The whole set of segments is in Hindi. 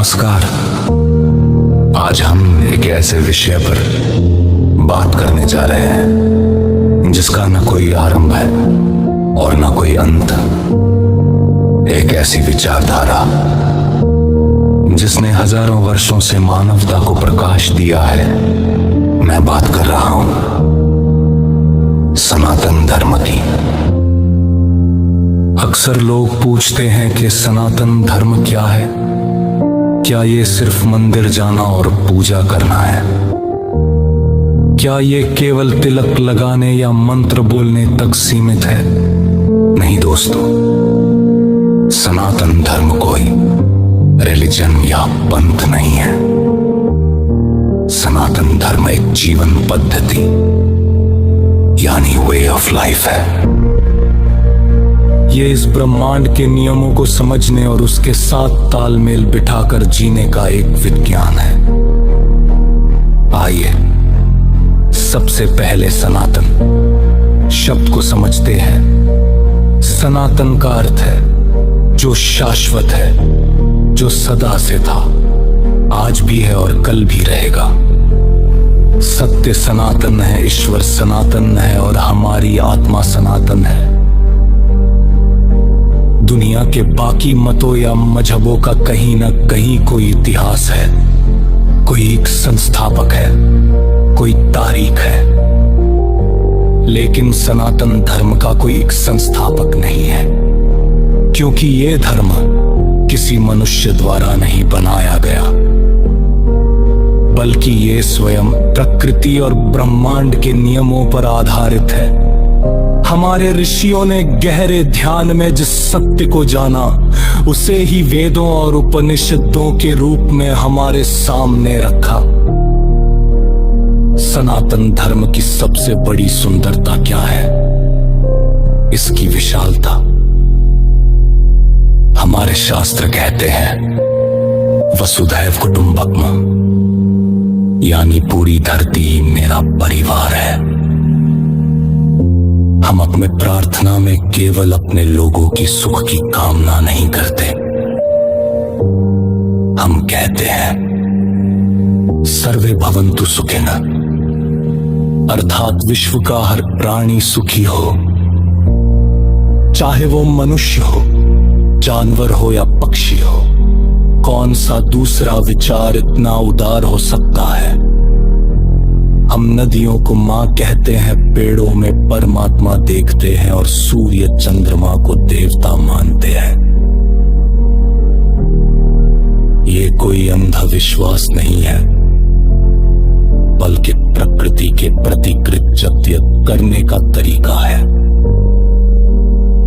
नमस्कार। आज हम एक ऐसे विषय पर बात करने जा रहे हैं जिसका न कोई आरंभ है और न कोई अंत। एक ऐसी विचारधारा जिसने हजारों वर्षों से मानवता को प्रकाश दिया है। मैं बात कर रहा हूं सनातन धर्म की। अक्सर लोग पूछते हैं कि सनातन धर्म क्या है। क्या ये सिर्फ मंदिर जाना और पूजा करना है? क्या ये केवल तिलक लगाने या मंत्र बोलने तक सीमित है? नहीं दोस्तों, सनातन धर्म कोई रिलीजन या पंथ नहीं है। सनातन धर्म एक जीवन पद्धति यानी वे ऑफ लाइफ है। ये इस ब्रह्मांड के नियमों को समझने और उसके साथ तालमेल बिठाकर जीने का एक विज्ञान है। आइए सबसे पहले सनातन शब्द को समझते हैं। सनातन का अर्थ है जो शाश्वत है, जो सदा से था, आज भी है और कल भी रहेगा। सत्य सनातन है, ईश्वर सनातन है और हमारी आत्मा सनातन है। दुनिया के बाकी मतों या मजहबों का कहीं ना कहीं कोई इतिहास है, कोई एक संस्थापक है, कोई तारीख है, लेकिन सनातन धर्म का कोई एक संस्थापक नहीं है, क्योंकि ये धर्म किसी मनुष्य द्वारा नहीं बनाया गया, बल्कि ये स्वयं प्रकृति और ब्रह्मांड के नियमों पर आधारित है। हमारे ऋषियों ने गहरे ध्यान में जिस सत्य को जाना, उसे ही वेदों और उपनिषदों के रूप में हमारे सामने रखा। सनातन धर्म की सबसे बड़ी सुंदरता क्या है? इसकी विशालता। हमारे शास्त्र कहते हैं वसुधैव कुटुंबकम, यानी पूरी धरती मेरा परिवार है। हम अपने प्रार्थना में केवल अपने लोगों की सुख की कामना नहीं करते। हम कहते हैं सर्वे भवन्तु सुखिनः, अर्थात विश्व का हर प्राणी सुखी हो, चाहे वो मनुष्य हो, जानवर हो या पक्षी हो। कौन सा दूसरा विचार इतना उदार हो सकता है? हम नदियों को मां कहते हैं, पेड़ों में परमात्मा देखते हैं और सूर्य चंद्रमा को देवता मानते हैं। ये कोई अंधविश्वास नहीं है, बल्कि प्रकृति के प्रति कृतज्ञता करने का तरीका है।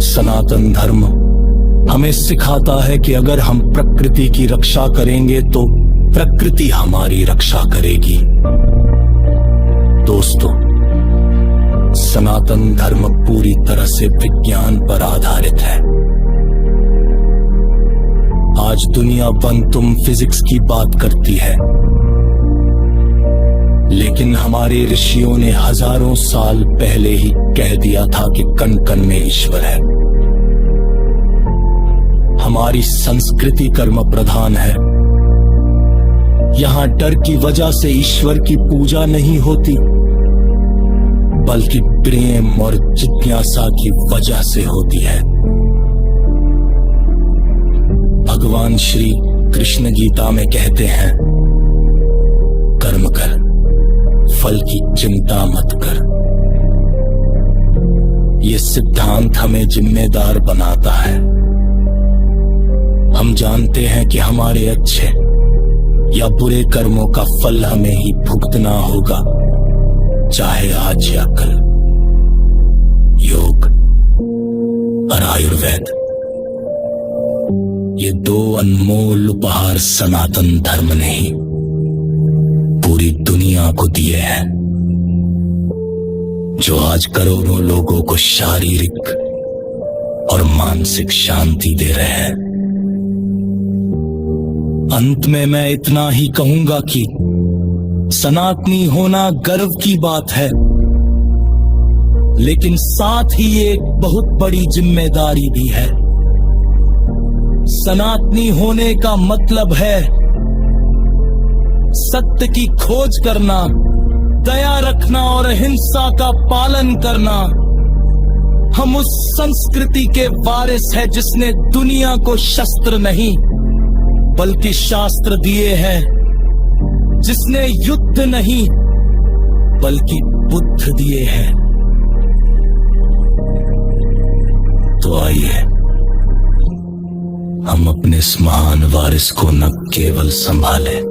सनातन धर्म हमें सिखाता है कि अगर हम प्रकृति की रक्षा करेंगे तो प्रकृति हमारी रक्षा करेगी। दोस्तों, सनातन धर्म पूरी तरह से विज्ञान पर आधारित है। आज दुनिया क्वांटम फिजिक्स की बात करती है, लेकिन हमारे ऋषियों ने हजारों साल पहले ही कह दिया था कि कण कण में ईश्वर है। हमारी संस्कृति कर्म प्रधान है। यहां डर की वजह से ईश्वर की पूजा नहीं होती, बल्कि प्रेम और जिज्ञासा की वजह से होती है। भगवान श्री कृष्ण गीता में कहते हैं, कर्म कर, फल की चिंता मत कर। यह सिद्धांत हमें जिम्मेदार बनाता है। हम जानते हैं कि हमारे अच्छे या बुरे कर्मों का फल हमें ही भुगतना होगा, चाहे आज या कल। योग और आयुर्वेद, ये दो अनमोल उपहार सनातन धर्म ने ही पूरी दुनिया को दिए हैं, जो आज करोड़ों लोगों को शारीरिक और मानसिक शांति दे रहे हैं। अंत में मैं इतना ही कहूंगा कि सनातनी होना गर्व की बात है, लेकिन साथ ही एक बहुत बड़ी जिम्मेदारी भी है। सनातनी होने का मतलब है सत्य की खोज करना, दया रखना और हिंसा का पालन करना। हम उस संस्कृति के वारिस हैं जिसने दुनिया को शस्त्र नहीं बल्कि शास्त्र दिए हैं, जिसने युद्ध नहीं बल्कि बुद्ध दिए हैं। तो आइए हम अपने इस महान वारिस को न केवल संभालें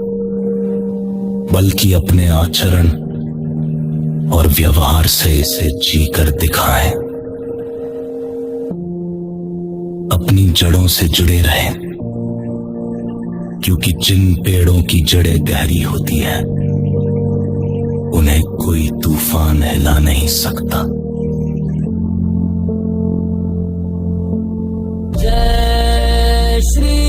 बल्कि अपने आचरण और व्यवहार से इसे जीकर दिखाएं। अपनी जड़ों से जुड़े रहें, क्योंकि जिन पेड़ों की जड़ें गहरी होती हैं उन्हें कोई तूफान हिला नहीं सकता। जय श्री